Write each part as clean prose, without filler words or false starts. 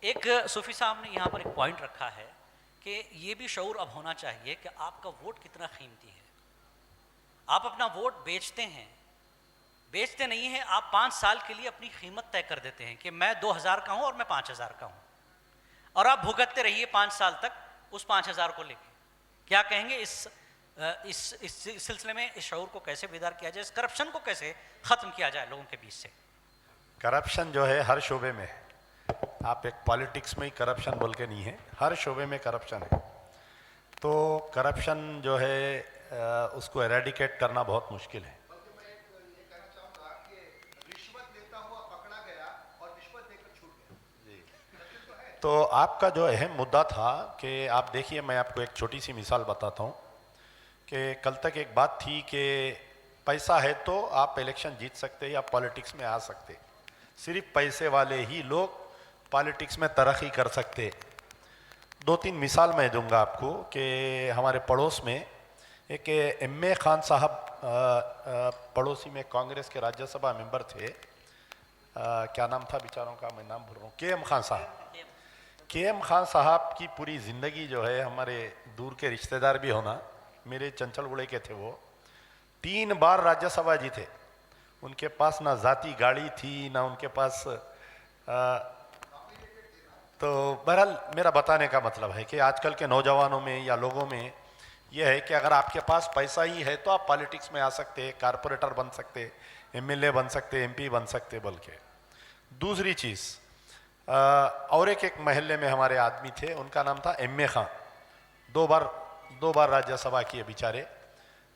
ایک صوفی صاحب نے یہاں پر ایک پوائنٹ رکھا ہے کہ یہ بھی شعور اب ہونا چاہیے کہ آپ کا ووٹ کتنا قیمتی ہے. آپ اپنا ووٹ بیچتے ہیں، بیچتے نہیں ہیں، آپ 5 سال کے لیے اپنی قیمت طے کر دیتے ہیں کہ میں 2000 کا ہوں اور میں 5000 کا ہوں، اور آپ بھگتتے رہیے 5 سال تک اس 5000 کو لے کے. کیا کہیں گے اس سلسلے میں اس شعور کو کیسے بیدار کیا جائے، اس کرپشن کو کیسے ختم کیا جائے لوگوں کے بیچ سے؟ کرپشن جو ہے ہر شعبے میں ہے. آپ ایک پالیٹکس میں ہی کرپشن بول کے نہیں ہے، ہر شعبے میں کرپشن ہے. تو کرپشن جو ہے اس کو ایریڈیکیٹ کرنا بہت مشکل ہے. بلکہ میں یہ کہنا چاہوں گا کہ رشوت لیتا ہوا پکڑا گیا اور رشوت دے کر چھوٹ گیا. تو آپ کا جو اہم مدعا تھا کہ آپ دیکھیے، میں آپ کو ایک چھوٹی سی مثال بتاتا ہوں کہ کل تک ایک بات تھی کہ پیسہ ہے تو آپ الیکشن جیت سکتے یا پالیٹکس میں آ سکتے، صرف پیسے والے ہی لوگ پالیٹکس میں ترقی کر سکتے. 2-3 مثال میں دوں گا آپ کو کہ ہمارے پڑوس میں ایک ایم اے خان صاحب پڑوسی میں کانگریس کے راجیہ سبھا ممبر تھے. کیا نام تھا بیچاروں کا، میں نام بھول رہا ہوں. کے ایم خان صاحب. کے ایم خان صاحب کی پوری زندگی جو ہے، ہمارے دور کے رشتہ دار بھی ہونا، میرے چنچل گڑے کے تھے. وہ 3 بار راجیہ سبھا جیتے. ان کے پاس نہ ذاتی گاڑی تھی، نہ ان کے پاس تو بہرحال میرا بتانے کا مطلب ہے کہ آج کل کے نوجوانوں میں یا لوگوں میں یہ ہے کہ اگر آپ کے پاس پیسہ ہی ہے تو آپ پالیٹکس میں آ سکتے، کارپوریٹر بن سکتے، ایم ایل اے بن سکتے، ایم پی بن سکتے. بلکہ دوسری چیز، اور ایک محلے میں ہمارے آدمی تھے، ان کا نام تھا ایم اے خان. 2 بار راجیہ سبھا کیے بیچارے.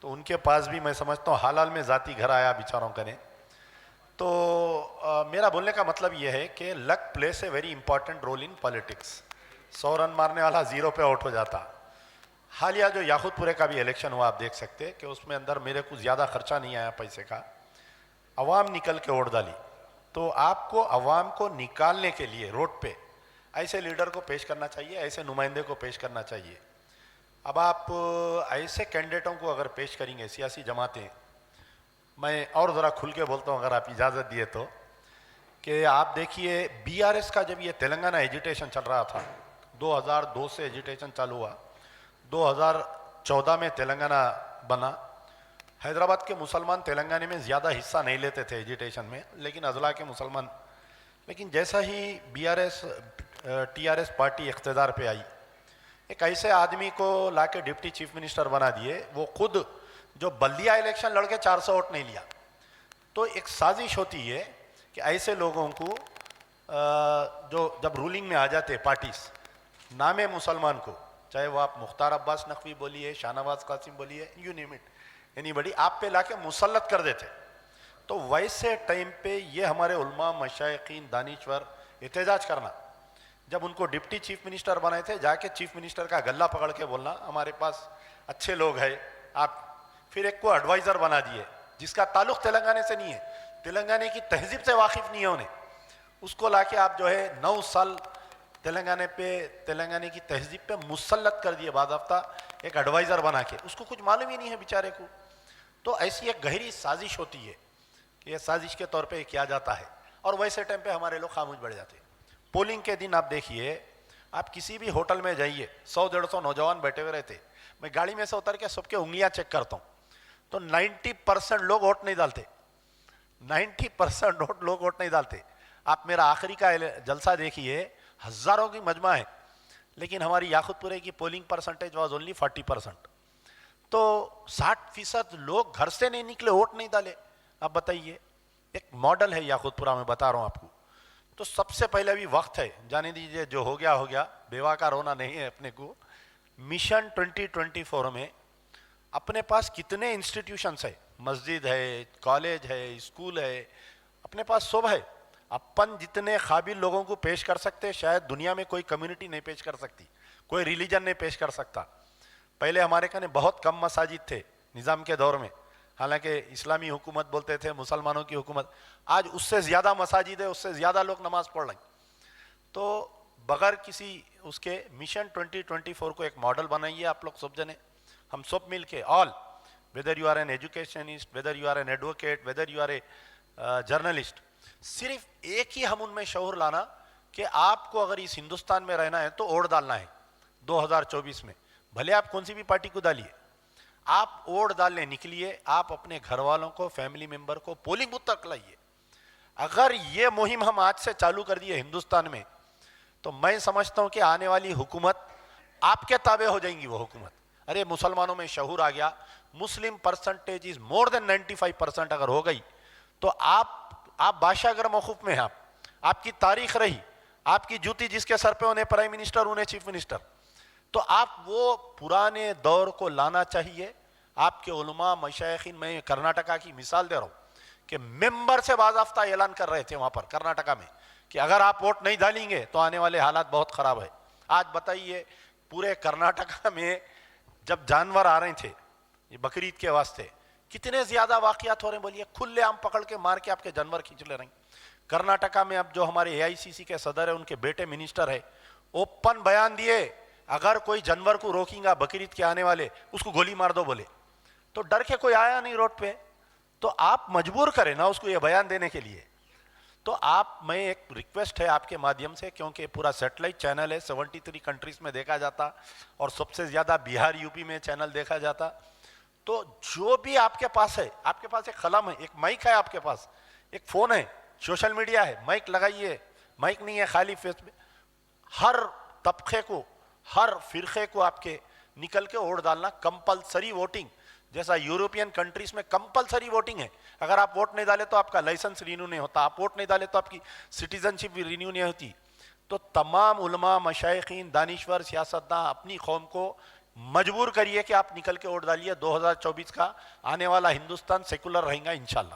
تو ان کے پاس بھی میں سمجھتا ہوں حال حال میں ذاتی گھر آیا بیچاروں کا نے. تو میرا بولنے کا مطلب یہ ہے کہ luck plays a very important role in politics. 100 run مارنے والا 0 پہ آؤٹ ہو جاتا. حالیہ جو یاقوت پورے کا بھی الیکشن ہوا، آپ دیکھ سکتے کہ اس میں اندر میرے کو زیادہ خرچہ نہیں آیا پیسے کا، عوام نکل کے ووٹ ڈالی. تو آپ کو عوام کو نکالنے کے لیے روڈ پہ ایسے لیڈر کو پیش کرنا چاہیے، ایسے نمائندے کو پیش کرنا چاہیے. اب آپ ایسے کینڈیڈیٹوں کو اگر پیش کریں گے، سیاسی جماعتیں، میں اور ذرا کھل کے بولتا ہوں اگر آپ اجازت دیے تو، کہ آپ دیکھیے بی آر ایس کا جب یہ تلنگانہ ایجیٹیشن چل رہا تھا، 2002 سے ایجیٹیشن چالو ہوا، 2014 میں تلنگانہ بنا. حیدرآباد کے مسلمان تلنگانے میں زیادہ حصہ نہیں لیتے تھے ایجیٹیشن میں، لیکن اضلاع کے مسلمان. لیکن جیسا ہی B R S T R S party اقتدار پہ آئی، ایک ایسے آدمی کو لا کے ڈپٹی چیف منسٹر بنا دیے. وہ خود جو بلدیہ الیکشن لڑ کے 400 ووٹ نہیں لیا. تو ایک سازش ہوتی ہے کہ ایسے لوگوں کو جو جب رولنگ میں آ جاتے پارٹیز، نام مسلمان کو، چاہے وہ آپ مختار عباس نقوی بولیے، شاہ نواز قاسم بولیے، یو نیم اٹ، اینی بڑی، آپ پہ لا کے مسلط کر دیتے. تو ویسے ٹائم پہ یہ ہمارے علماء، مشائقین، دانشور احتجاج کرنا. جب ان کو ڈپٹی چیف منسٹر بنائے تھے، جا کے چیف منسٹر کا گلہ پکڑ کے بولنا ہمارے پاس اچھے لوگ ہیں آپ. پھر ایک کو ایڈوائزر بنا دیے جس کا تعلق تلنگانے سے نہیں ہے، تلنگانے کی تہذیب سے واقف نہیں ہے انہیں. اس کو لا کے آپ جو ہے 9 سال تلنگانے کی تہذیب پہ مسلط کر دیے باضابطہ ایک ایڈوائزر بنا کے. اس کو کچھ معلوم ہی نہیں ہے بیچارے کو. تو ایسی ایک گہری سازش ہوتی ہے کہ یہ سازش کے طور پہ کیا جاتا ہے، اور ویسے ٹائم پہ ہمارے لوگ خاموش بیٹھ جاتے ہیں. پولنگ کے دن آپ دیکھیے، آپ کسی بھی ہوٹل میں جائیے، 100-150 نوجوان بیٹھے ہوئے رہتے. میں گاڑی میں سے اتر کے سب کے انگلیاں چیک کرتا ہوں، تو 90% لوگ ووٹ نہیں ڈالتے. 90% لوگ ووٹ نہیں ڈالتے. آپ میرا آخری کا جلسہ دیکھیے، ہزاروں کی مجمع ہے، لیکن ہماری یاقوت پورے کی پولنگ پرسنٹیج واز اونلی 40%. تو 60% لوگ گھر سے نہیں نکلے، ووٹ نہیں ڈالے. آپ بتائیے، ایک ماڈل ہے یاقوت پورا، میں بتا رہا ہوں آپ کو. تو سب سے پہلے بھی وقت ہے، جانے دیجئے، جو ہو گیا ہو گیا، بیوہ کا رونا نہیں ہے اپنے کو. مشن 2024 میں اپنے پاس کتنے انسٹیٹیوشنز ہے، مسجد ہے، کالج ہے، اسکول ہے، اپنے پاس سب ہے. اپن جتنے قابل لوگوں کو پیش کر سکتے، شاید دنیا میں کوئی کمیونٹی نہیں پیش کر سکتی، کوئی ریلیجن نہیں پیش کر سکتا. پہلے ہمارے کنے بہت کم مساجد تھے نظام کے دور میں، حالانکہ اسلامی حکومت بولتے تھے، مسلمانوں کی حکومت. آج اس سے زیادہ مساجد ہے، اس سے زیادہ لوگ نماز پڑھ رہے ہیں. تو بغیر کسی اس کے مشن 2024 کو ایک ماڈل بنائیے آپ لوگ سب جنے، ہم سب مل کے، آل، whether you are an educationist, whether you are an advocate, whether you are a journalist. صرف ایک ہی ہم ان میں شعور لانا کہ آپ کو اگر اس ہندوستان میں رہنا ہے تو ووٹ ڈالنا ہے 2024 میں، بھلے آپ کون سی بھی پارٹی کو ڈالیے، آپ ووٹ ڈالنے نکلیے، آپ اپنے گھر والوں کو، فیملی ممبر کو پولنگ بوتھ تک لائیے۔ اگر یہ مہم ہم آج سے چالو کر دیے ہندوستان میں تو میں سمجھتا ہوں کہ آنے والی حکومت آپ کے تابع ہو جائیں گی۔ وہ حکومت، ارے مسلمانوں میں شعور آ گیا، مسلم پرسنٹیج از مور دین 95% اگر ہو گئی تو آپ بادشاہ اگر موقوف میں ہیں، آپ کی تاریخ رہی، آپ کی جوتی جس کے سر پہ انہیں پرائم منسٹر، انہیں چیف منسٹر، تو آپ وہ پرانے دور کو لانا چاہیے۔ آپ کے علماء مشائخین، میں کرناٹکا کی مثال دے رہا ہوں کہ ممبر سے باضابطہ اعلان کر رہے تھے وہاں پر کرناٹکا میں کہ اگر آپ ووٹ نہیں ڈالیں گے تو آنے والے حالات بہت خراب ہے۔ آج بتائیے پورے کرناٹکا میں جب جانور آ رہے تھے یہ بقرعید کے واسطے، کتنے زیادہ واقعات ہو رہے ہیں، بولیے کھلے عام پکڑ کے مار کے آپ کے جانور کھینچ لے رہے ہیں۔ کرناٹکا میں اب جو ہمارے AICC کے صدر ہیں، ان کے بیٹے منسٹر ہے، اوپن بیان دیے اگر کوئی جانور کو روکیں گا بقرعید کے آنے والے اس کو گولی مار دو بولے، تو ڈر کے کوئی آیا نہیں روڈ پہ، تو آپ مجبور کریں نا اس کو یہ بیان دینے کے لیے۔ تو میں ایک ریکویسٹ ہے آپ کے مادھیم سے، کیونکہ پورا سیٹلائٹ چینل ہے، 73 کنٹریز میں دیکھا جاتا اور سب سے زیادہ بہار UP میں چینل دیکھا جاتا، تو جو بھی آپ کے پاس ہے، آپ کے پاس ایک قلم ہے، ایک مائک ہے، آپ کے پاس ایک فون ہے، سوشل میڈیا ہے، مائک لگائیے، مائک نہیں ہے خالی فیس میں، ہر طبقے کو، ہر فرقے کو آپ کے نکل کے ووٹ ڈالنا، کمپلسری ووٹنگ، جیسا یورپین کنٹریز میں کمپلسری ووٹنگ ہے۔ اگر آپ ووٹ نہیں ڈالے تو آپ کا لائسنس رینیو نہیں ہوتا، آپ ووٹ نہیں ڈالے تو آپ کی سٹیزن شپ رینیو نہیں ہوتی۔ تو تمام علماء، مشائخین، دانشور، سیاستداں اپنی قوم کو مجبور کریے کہ آپ نکل کے ووٹ ڈالیے۔ 2024 کا آنے والا ہندوستان سیکولر رہیں گا انشاءاللہ۔